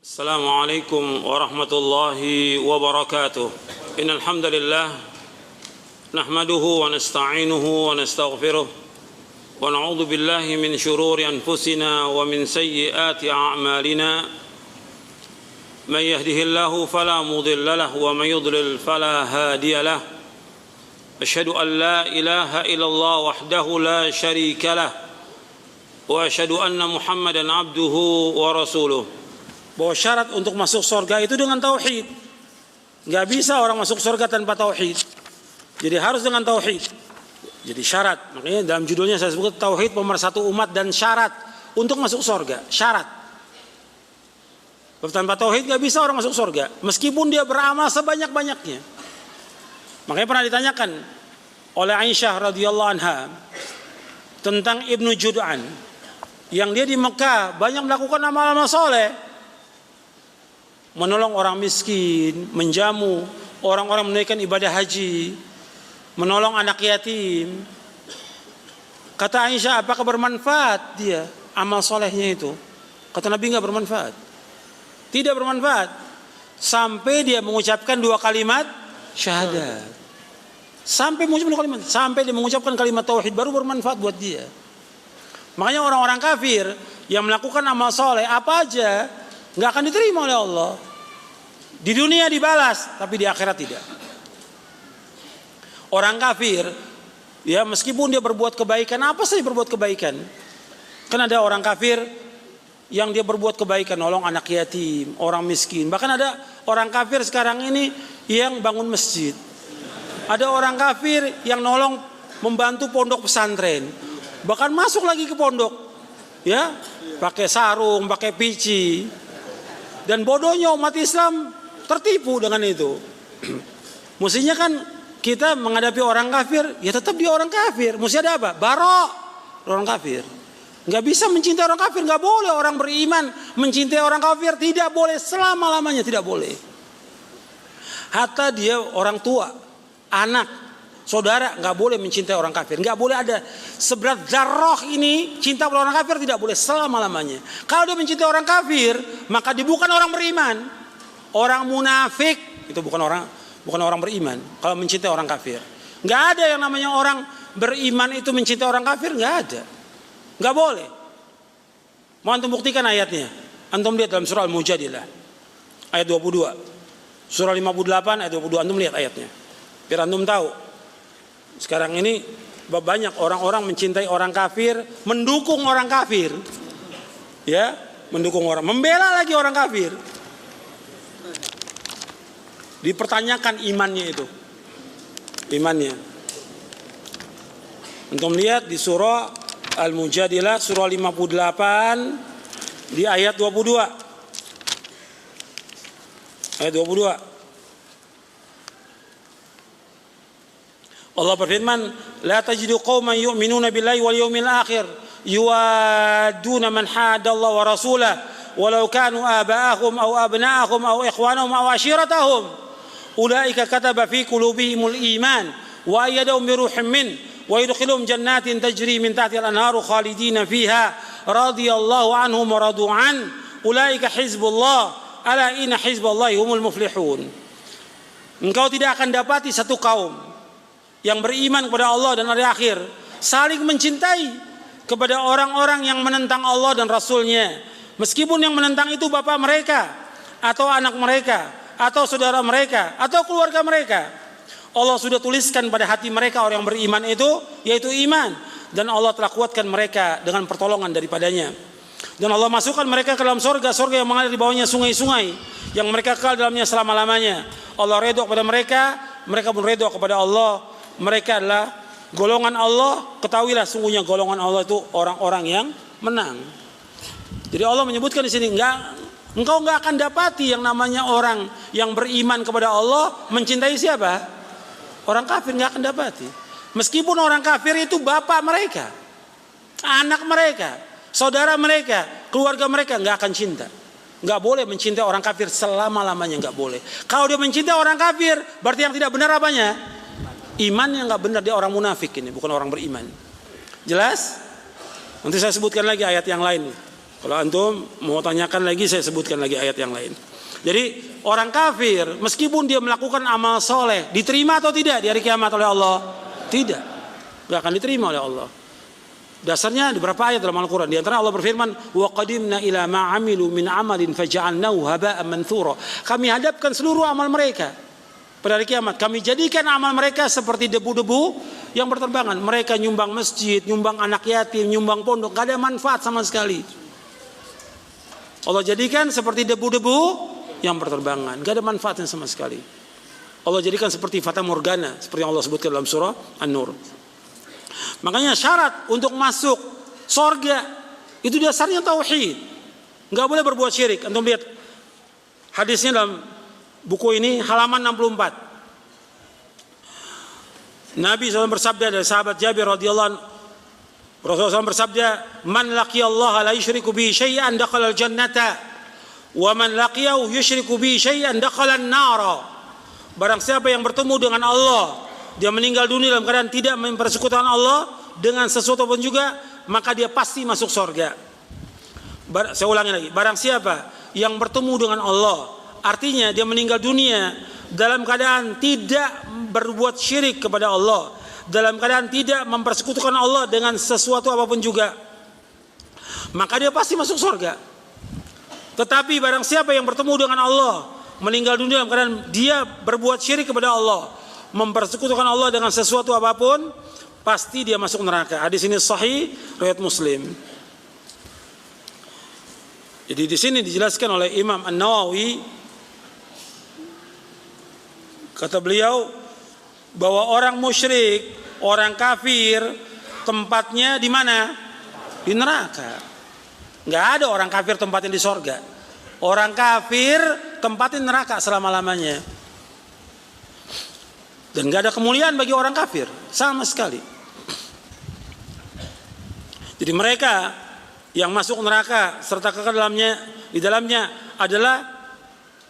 السلام عليكم ورحمة الله وبركاته إن الحمد لله نحمده ونستعينه ونستغفره ونعوذ بالله من شرور أنفسنا ومن سيئات أعمالنا من يهده الله فلا مضل له ومن يضلل فلا هادي له أشهد أن لا إله إلا الله وحده لا شريك له وأشهد أن محمدا عبده ورسوله. Bahwa syarat untuk masuk surga itu dengan tauhid. Gak bisa orang masuk surga tanpa tauhid. Jadi harus dengan tauhid. Jadi syarat. Makanya dalam judulnya saya sebut tauhid pemersatu umat dan syarat untuk masuk surga. Syarat. Tanpa tauhid gak bisa orang masuk surga. Meskipun dia beramal sebanyak-banyaknya. Makanya pernah ditanyakan oleh Aisyah radhiyallahu anha tentang Ibnu Jud'an, yang dia di Mekah banyak melakukan amal-amal soleh, menolong orang miskin, menjamu orang-orang menunaikan ibadah haji, menolong anak yatim. Kata Aisyah, apakah bermanfaat dia amal solehnya itu? Kata Nabi, enggak bermanfaat. Tidak bermanfaat sampai dia mengucapkan dua kalimat syahadat. Sampai dia mengucapkan kalimat tauhid baru bermanfaat buat dia. Makanya orang-orang kafir yang melakukan amal soleh apa aja nggak akan diterima oleh Allah. Di dunia dibalas, tapi di akhirat tidak. Orang kafir, ya meskipun dia berbuat kebaikan, apa saja berbuat kebaikan. Kan ada orang kafir yang dia berbuat kebaikan, nolong anak yatim, orang miskin. Bahkan ada orang kafir sekarang ini yang bangun masjid. Ada orang kafir yang nolong membantu pondok pesantren. Bahkan masuk lagi ke pondok, ya, pakai sarung, pakai pici. Dan bodohnya umat Islam tertipu dengan itu. Mestinya kan kita menghadapi orang kafir, ya tetap dia orang kafir. Mesti ada apa? Barok orang kafir. Nggak bisa mencintai orang kafir, nggak boleh orang beriman mencintai orang kafir, tidak boleh selama-lamanya, tidak boleh. Hatta dia orang tua, anak, saudara, nggak boleh mencintai orang kafir. Nggak boleh ada seberat zarrah ini cinta pada orang kafir, tidak boleh selama-lamanya. Kalau dia mencintai orang kafir, maka dia bukan orang beriman. Orang munafik itu bukan orang beriman. Kalau mencintai orang kafir, nggak ada yang namanya orang beriman itu mencintai orang kafir, nggak ada, nggak boleh. Mau antum buktikan ayatnya? Antum lihat dalam surah Al-Mujadilah ayat 22, surah 58 ayat 22. Antum lihat ayatnya, biar antum tahu. Sekarang ini banyak orang-orang mencintai orang kafir, mendukung orang kafir, ya, mendukung orang, membela lagi orang kafir. Dipertanyakan imannya itu, imannya. Untuk melihat di surah Al-Mujadilah surah 58 di ayat 22. Ayat 22. Allah berfirman, la tajidu qauman yu'minuna billahi wal yawmil akhir yuwadduna man hadallahu wa rasulahu walau kanu aba'ahum aw abna'ahum aw ikhwanahum aw ashiratahum ulaika kataba fi qulubihimul iman wa ayyadahum bi ruhin min wa yudkhiluhum jannatin tajri min tahtiha al-anharu khalidina fiha radhiyallahu anhum wa radu an ulaika hizbullah ala inna hizballahi humul muflihun. Engkau tidak akan dapati satu kaum yang beriman kepada Allah dan hari akhir saling mencintai kepada orang-orang yang menentang Allah dan Rasulnya, meskipun yang menentang itu bapak mereka atau anak mereka atau saudara mereka atau keluarga mereka. Allah sudah tuliskan pada hati mereka orang yang beriman itu, yaitu iman, dan Allah telah kuatkan mereka dengan pertolongan daripadanya. Dan Allah masukkan mereka ke dalam surga yang mengalir di bawahnya sungai-sungai yang mereka kekal dalamnya selama-lamanya. Allah redha kepada mereka, mereka pun redha kepada Allah. Mereka adalah golongan Allah. Ketahuilah sungguhnya golongan Allah itu orang-orang yang menang. Jadi Allah menyebutkan di sini, engkau nggak akan dapati yang namanya orang yang beriman kepada Allah mencintai siapa? Orang kafir, nggak akan dapati. Meskipun orang kafir itu bapak mereka, anak mereka, saudara mereka, keluarga mereka, nggak akan cinta. Nggak boleh mencintai orang kafir selama-lamanya, nggak boleh. Kalau dia mencintai orang kafir, berarti yang tidak benar apanya? Iman yang nggak benar, dia orang munafik ini, bukan orang beriman. Jelas? Nanti saya sebutkan lagi ayat yang lain. Kalau antum mau tanyakan lagi, saya sebutkan lagi ayat yang lain. Jadi orang kafir meskipun dia melakukan amal soleh, diterima atau tidak di hari kiamat oleh Allah? Tidak, gak akan diterima oleh Allah. Dasarnya di beberapa ayat dalam Al-Quran. Di antara Allah berfirman, wa qadimna ila ma amilu min amalin faja'alnahu haba'an manthura. Kami hadapkan seluruh amal mereka pada hari kiamat, kami jadikan amal mereka seperti debu-debu yang berterbangan. Mereka nyumbang masjid, nyumbang anak yatim, nyumbang pondok, gak ada manfaat sama sekali. Allah jadikan seperti debu-debu yang berterbangan, gak ada manfaatnya sama sekali. Allah jadikan seperti fata morgana, seperti yang Allah sebutkan dalam surah An-Nur. Makanya syarat untuk masuk sorga itu dasarnya tauhid, nggak boleh berbuat syirik. Antum lihat hadisnya dalam buku ini halaman 64. Nabi SAW bersabda dari sahabat Jabir radhiyallahu anhu, Rasulullah SAW bersabda, man laqiyallaha la yusyriku bihi syai'an dakhala al-jannata wa man laqiyahu yusyriku bihi syai'an dakhala an-nara. Barang siapa yang bertemu dengan Allah, dia meninggal dunia dalam keadaan tidak mempersekutukan Allah dengan sesuatu pun juga, maka dia pasti masuk surga. Saya ulangi lagi, barang siapa yang bertemu dengan Allah, artinya dia meninggal dunia dalam keadaan tidak berbuat syirik kepada Allah, dalam keadaan tidak mempersekutukan Allah dengan sesuatu apapun juga, maka dia pasti masuk surga. Tetapi barang siapa yang bertemu dengan Allah, meninggal dunia dalam keadaan dia berbuat syirik kepada Allah, mempersekutukan Allah dengan sesuatu apapun, pasti dia masuk neraka. Hadis ini sahih riwayat Muslim. Jadi di sini dijelaskan oleh Imam An-Nawawi, kata beliau bahwa orang musyrik, orang kafir tempatnya di mana? Di neraka. Enggak ada orang kafir tempatnya di sorga. Orang kafir tempatnya neraka selama-lamanya. Dan gak ada kemuliaan bagi orang kafir sama sekali. Jadi mereka yang masuk neraka serta kekal di dalamnya adalah,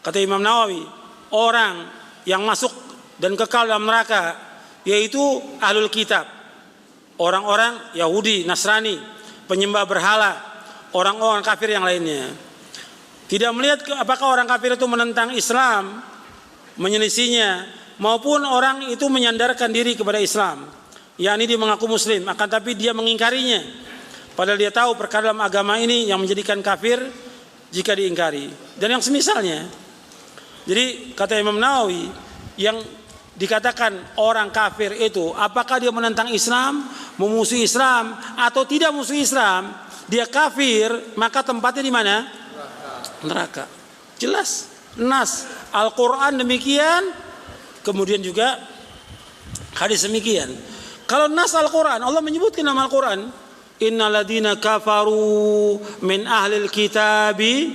kata Imam Nawawi, orang yang masuk dan kekal dalam neraka yaitu ahlul kitab, orang-orang Yahudi, Nasrani, penyembah berhala, orang-orang kafir yang lainnya. Tidak melihat apakah orang kafir itu menentang Islam, menyelisihinya, maupun orang itu menyandarkan diri kepada Islam, yakni dia mengaku muslim, akan tapi dia mengingkarinya, padahal dia tahu perkara dalam agama ini yang menjadikan kafir jika diingkari, dan yang semisalnya. Jadi kata Imam Nawawi, yang dikatakan orang kafir itu apakah dia menentang Islam, memusuhi Islam atau tidak memusuhi Islam, dia kafir, maka tempatnya di mana? Neraka. Jelas, nas Al-Quran demikian. Kemudian juga hadis demikian. Kalau nas Al-Quran, Allah menyebutkan nama Al-Quran, innal ladzina kafaru min ahlil kitabi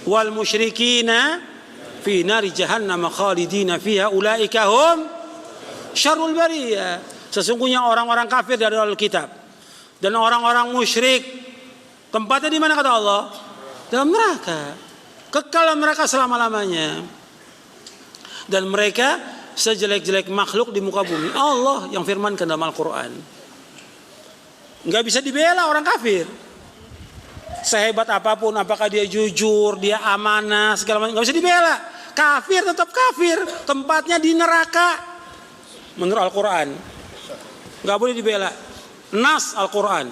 wal musyrikina fi nari jahannam khalidina fiha ulaika hum syarrul bariyah. Sesungguhnya orang-orang kafir dari ahlul kitab dan orang-orang musyrik tempatnya di mana kata Allah? Dalam neraka. Kekal dalam neraka selama-lamanya. Dan mereka sejelek-jelek makhluk di muka bumi. Allah yang firmankan dalam Al-Quran. Nggak bisa dibela orang kafir. Sehebat apapun, apakah dia jujur, dia amanah, segala macam, nggak bisa dibela. Kafir tetap kafir, tempatnya di neraka. Menurut Al-Quran, nggak boleh dibela. Nas Al-Quran,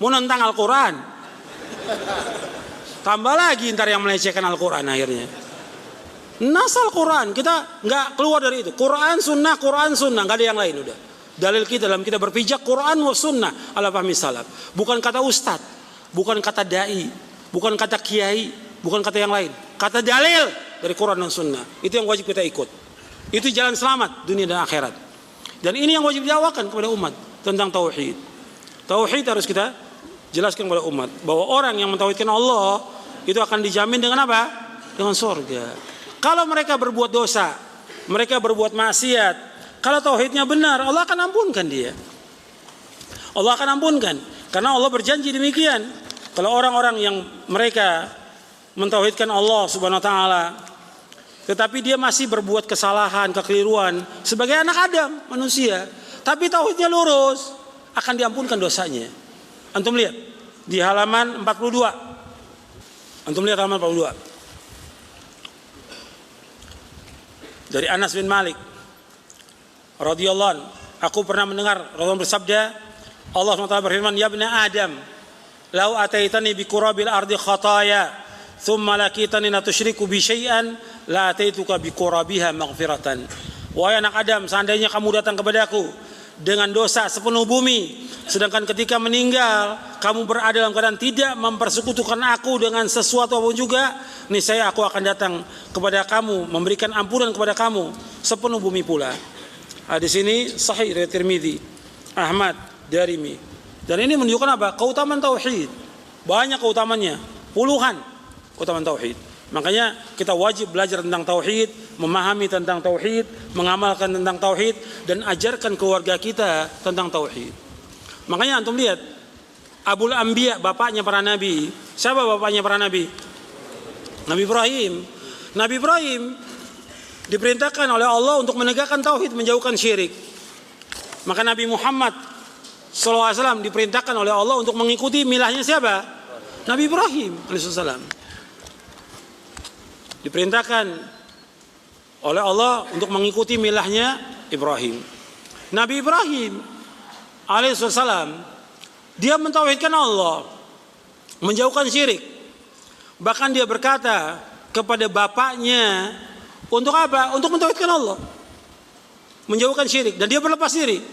mau nentang Al-Quran, tambah lagi ntar yang melecehkan Al-Quran akhirnya. Nas Al-Quran, kita nggak keluar dari itu. Quran sunnah, nggak ada yang lain udah. Dalil kita dalam kita berpijak Quran wa sunnah ala fahmi salaf. Bukan kata ustad, bukan kata dai, bukan kata kiai, bukan kata yang lain. Kata dalil dari Quran dan sunnah. Itu yang wajib kita ikut. Itu jalan selamat dunia dan akhirat. Dan ini yang wajib diawakan kepada umat tentang tauhid. Tauhid harus kita jelaskan kepada umat bahwa orang yang mentauhidkan Allah itu akan dijamin dengan apa? Dengan surga. Kalau mereka berbuat dosa, mereka berbuat maksiat, kalau tauhidnya benar, Allah akan ampunkan dia. Allah akan ampunkan, karena Allah berjanji demikian. Kalau orang-orang yang mereka mentauhidkan Allah Subhanahu wa taala, tetapi dia masih berbuat kesalahan, kekeliruan sebagai anak Adam, manusia, tapi tauhidnya lurus, akan diampunkan dosanya. Antum lihat di halaman 42 Antum lihat halaman 42. Dari Anas bin Malik radhiyallahu anhu, aku pernah mendengar Rasulullah bersabda, Allah SWT berfirman, ya ibna Adam, lau ataitani bi qurabil ardi khataya, thumma lakitani la tusyriku bi syai'an, la ataituka bi qurabiha maghfiratan. Wahai anak Adam, seandainya kamu datang kepadaku dengan dosa sepenuh bumi, sedangkan ketika meninggal kamu berada dalam keadaan tidak mempersekutukan aku dengan sesuatu apapun juga, niscaya aku akan datang kepada kamu memberikan ampunan kepada kamu sepenuh bumi pula. Hadis ini sahih riwayat Tirmidzi, Ahmad, Darimi. Dan ini menunjukkan apa? Keutamaan tauhid. Banyak keutamanya, puluhan keutamaan tauhid. Makanya kita wajib belajar tentang tauhid, memahami tentang tauhid, mengamalkan tentang tauhid, dan ajarkan keluarga kita tentang tauhid. Makanya antum lihat Abul Anbiya, bapaknya para nabi. Siapa bapaknya para nabi? Nabi Ibrahim. Nabi Ibrahim diperintahkan oleh Allah untuk menegakkan tauhid, menjauhkan syirik. Maka Nabi Muhammad SAW diperintahkan oleh Allah untuk mengikuti milahnya siapa? Nabi Ibrahim alaihissalam. Diperintahkan oleh Allah untuk mengikuti milahnya Ibrahim. Nabi Ibrahim alaihissalam, dia mentauhidkan Allah, menjauhkan syirik. Bahkan dia berkata kepada bapaknya, untuk apa? Untuk mentauhidkan Allah, menjauhkan syirik, dan dia berlepas diri.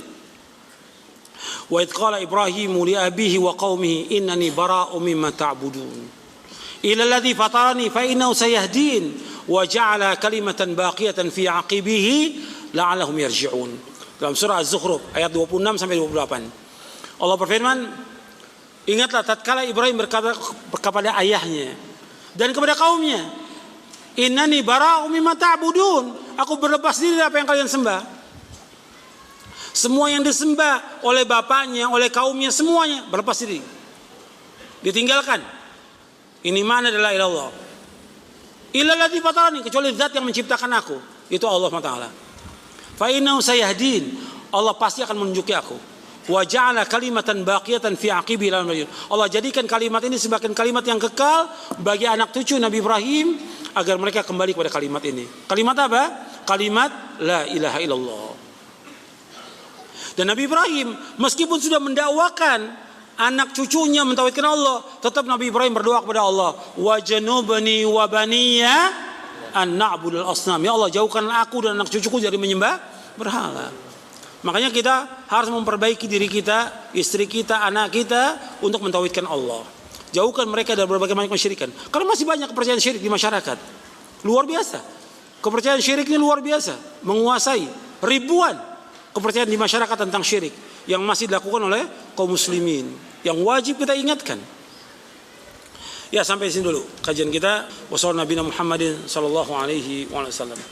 Wa idh qala Ibrahimu li abihi wa qaumihi innani bara'u mimma ta'budun ila alladhi fatarani fa innahu sayahdin wa ja'ala kalimatan baqiyatan fi 'aqibihi la'allahum yarji'un. Dalam surah Az-Zukhruf ayat 26 sampai 28. Allah berfirman, ingatlah tatkala Ibrahim berkata kepada ayahnya dan kepada kaumnya, innani bara'u mimma ta'budun, aku berlepas diri dari apa yang kalian sembah. Semua yang disembah oleh bapaknya, oleh kaumnya, semuanya berlepas diri, ditinggalkan. Ini mana adalah ilallah. Illalladzi fatarani, kecuali zat yang menciptakan aku, itu Allah SWT. Fa innahu sayahdin, Allah pasti akan menunjuki aku. Wa ja'ala kalimatan baqiyatan fi 'aqibi ila al-mayyit. Allah jadikan kalimat ini sebagai kalimat yang kekal bagi anak cucu Nabi Ibrahim agar mereka kembali kepada kalimat ini. Kalimat apa? Kalimat la ilaha illallah. Dan Nabi Ibrahim meskipun sudah mendakwakan anak cucunya mentauhidkan Allah, tetap Nabi Ibrahim berdoa kepada Allah, wa janubni wa baniya an na'budul asnam. Ya Allah, jauhkan aku dan anak cucuku dari menyembah berhala. Makanya kita harus memperbaiki diri kita, istri kita, anak kita untuk mentauhidkan Allah. Jauhkan mereka dari berbagai macam kesyirikan. Karena masih banyak kepercayaan syirik di masyarakat. Luar biasa. Kepercayaan syirik ini luar biasa, menguasai ribuan kepercayaan di masyarakat tentang syirik yang masih dilakukan oleh kaum muslimin, yang wajib kita ingatkan. Ya, sampai sini dulu kajian kita. Wassalamualaikum warahmatullahi wabarakatuh.